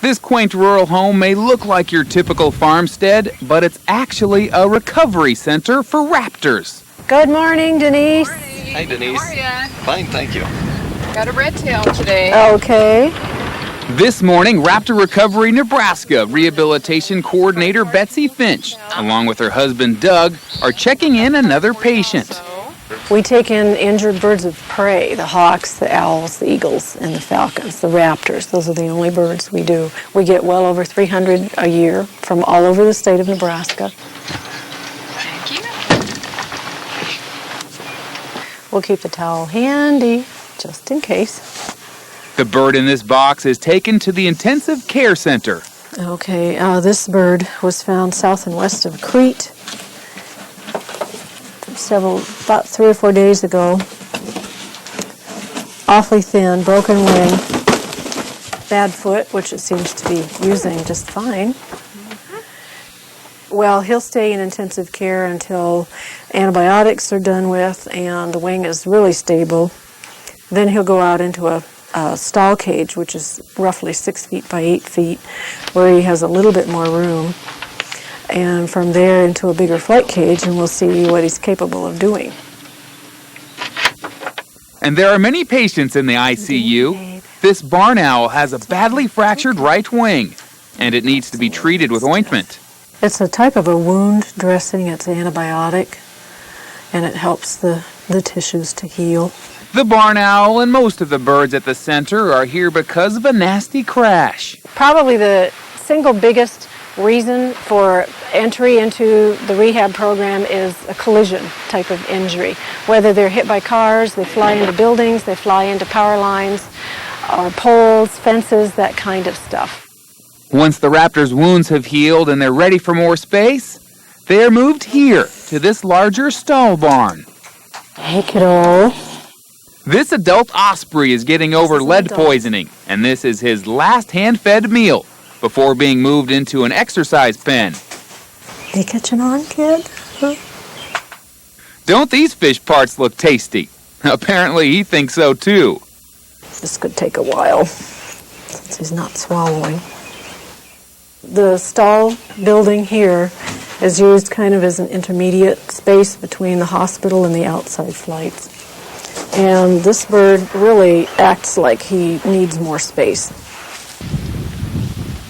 This quaint rural home may look like your typical farmstead, but it's actually a recovery center for raptors. Good morning, Denise. Good morning. Hi, Denise. How are ya? Fine, thank you. Got a red tail today. Okay. This morning, Raptor Recovery Nebraska Rehabilitation Coordinator Betsy Finch, along with her husband Doug, are checking in another patient. We take in injured birds of prey, the hawks, the owls, the eagles, and the falcons, the raptors. Those are the only birds we do. We get well over 300 a year from all over the state of Nebraska. Thank you. We'll keep the towel handy, just in case. The bird in this box is taken to the intensive care center. Okay, this bird was found south and west of Crete about 3 or 4 days ago. Awfully thin, broken wing, bad foot, which it seems to be using just fine. Well, he'll stay in intensive care until antibiotics are done with and the wing is really stable. Then he'll go out into a stall cage, which is roughly 6 feet by 8 feet, where he has a little bit more room. And from there into a bigger flight cage, and we'll see what he's capable of doing. And there are many patients in the ICU. This barn owl has a badly fractured right wing, and it needs to be treated with ointment. It's a type of a wound dressing. It's antibiotic, and it helps the tissues to heal. The barn owl and most of the birds at the center are here because of a nasty crash. Probably the single biggest reason for entry into the rehab program is a collision type of injury. Whether they're hit by cars, they fly into buildings, they fly into power lines, or poles, fences, that kind of stuff. Once the raptors' wounds have healed and they're ready for more space, they are moved here to this larger stall barn. Hey, kiddo. This adult osprey is getting over lead poisoning, and this is his last hand-fed meal before being moved into an exercise pen. You catching on, kid? Huh? Don't these fish parts look tasty? Apparently he thinks so too. This could take a while, since he's not swallowing. The stall building here is used kind of as an intermediate space between the hospital and the outside flights. And this bird really acts like he needs more space.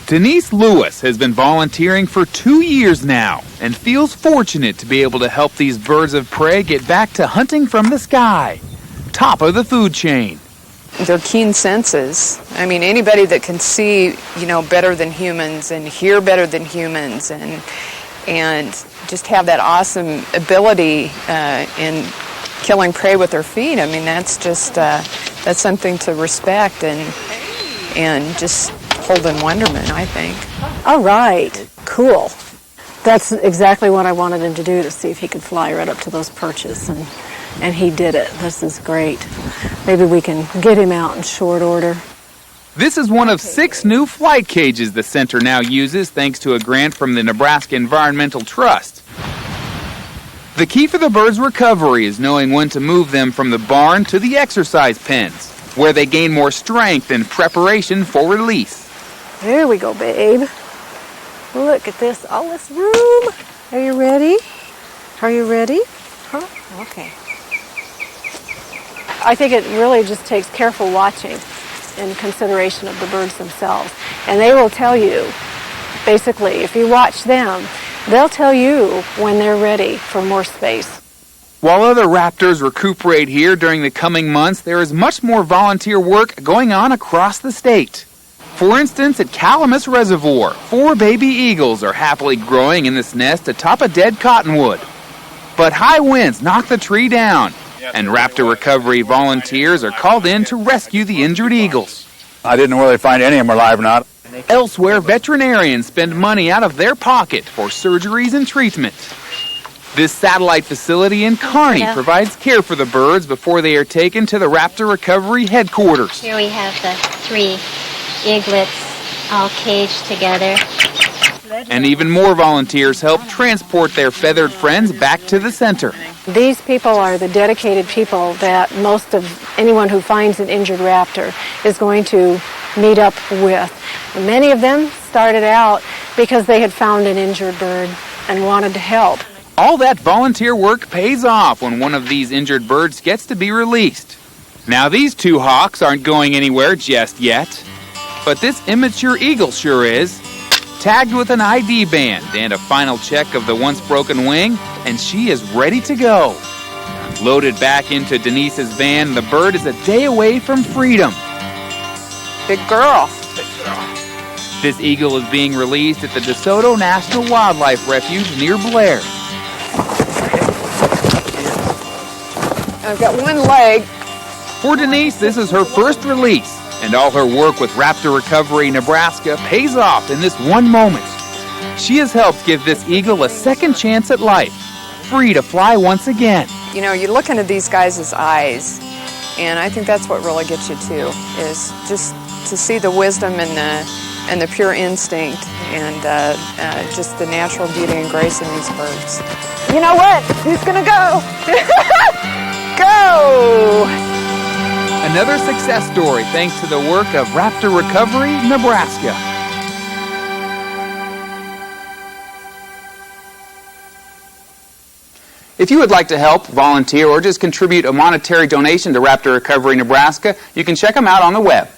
Denise Lewis has been volunteering for 2 years now and feels fortunate to be able to help these birds of prey get back to hunting from the sky, top of the food chain. Their keen senses. I mean, anybody that can see, better than humans and hear better than humans and just have that awesome ability in killing prey with their feet. I mean, that's just that's something to respect and just hold in wonderment, I think. All right, cool. That's exactly what I wanted him to do, to see if he could fly right up to those perches, and he did it. This is great. Maybe we can get him out in short order. This is one of 6 new flight cages the center now uses thanks to a grant from the Nebraska Environmental Trust. The key for the birds' recovery is knowing when to move them from the barn to the exercise pens, where they gain more strength in preparation for release. There we go, babe. Look at this, all this room. Are you ready? Are you ready? Huh? Okay. I think it really just takes careful watching and consideration of the birds themselves. And they will tell you, basically, if you watch them, they'll tell you when they're ready for more space. While other raptors recuperate here during the coming months, there is much more volunteer work going on across the state. For instance, at Calamus Reservoir, 4 baby eagles are happily growing in this nest atop a dead cottonwood. But high winds knock the tree down, and raptor recovery volunteers are called in to rescue the injured eagles. I didn't really find any of them alive or not. Elsewhere, veterinarians spend money out of their pocket for surgeries and treatment. This satellite facility in Kearney provides care for the birds before they are taken to the Raptor Recovery headquarters. Here we have the 3 eaglets all caged together. And even more volunteers help transport their feathered friends back to the center. These people are the dedicated people that most of anyone who finds an injured raptor is going to meet up with. Many of them started out because they had found an injured bird and wanted to help. All that volunteer work pays off when one of these injured birds gets to be released. Now these two hawks aren't going anywhere just yet, but this immature eagle sure is. Tagged with an ID band and a final check of the once broken wing, and she is ready to go. Loaded back into Denise's van, the bird is a day away from freedom. Big girl. This eagle is being released at the DeSoto National Wildlife Refuge near Blair. I've got one leg. For Denise, this is her first release, and all her work with Raptor Recovery Nebraska pays off in this one moment. She has helped give this eagle a second chance at life, free to fly once again. You know, you look into these guys' eyes, and I think that's what really gets you too, is just to see the wisdom and the pure instinct and just the natural beauty and grace in these birds. You know what? Who's gonna go? Go! Another success story thanks to the work of Raptor Recovery Nebraska. If you would like to help, volunteer, or just contribute a monetary donation to Raptor Recovery Nebraska, you can check them out on the web.